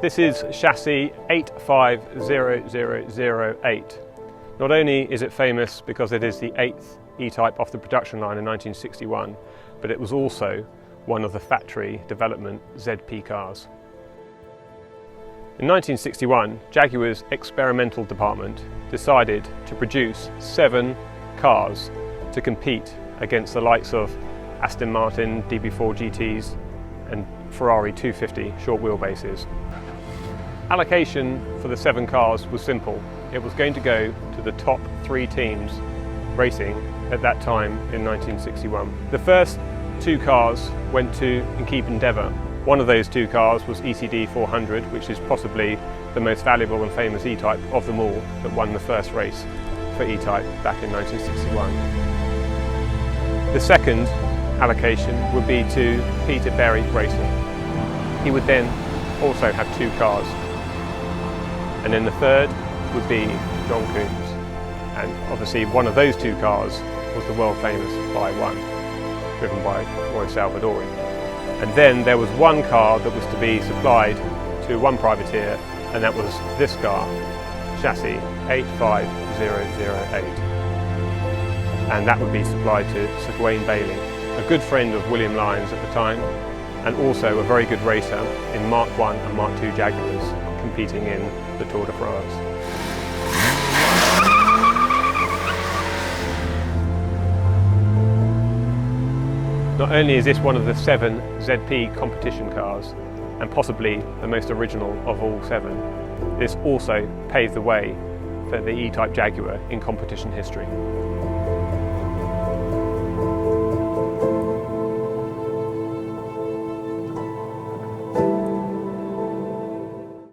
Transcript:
This is chassis 850008. Not only is it famous because it is the 8th E-Type off the production line in 1961, but it was also one of the factory development ZP cars. In 1961, Jaguar's experimental department decided to produce 7 cars to compete against the likes of Aston Martin DB4 GTs and Ferrari 250 short wheelbases. Allocation for the 7 cars was simple. It was going to go to the top 3 teams racing at that time in 1961. The first 2 cars went to Keep Endeavour. One of those 2 cars was ECD 400, which is possibly the most valuable and famous E-Type of them all, that won the first race for E-Type back in 1961. The second allocation would be to Peter Berry Racing. He would then also have 2 cars. And then the third would be John Coombs. And obviously one of those 2 cars was the world famous By-1, driven by Roy Salvadori. And then there was 1 car that was to be supplied to one privateer, and that was this car, chassis 85008. And that would be supplied to Sir Gawain Bailey, a good friend of William Lyons at the time, and also a very good racer in Mark I and Mark II Jaguars, competing in the Tour de France. Not only is this one of the 7 ZP competition cars, and possibly the most original of all 7, this also paved the way for the E-Type Jaguar in competition history.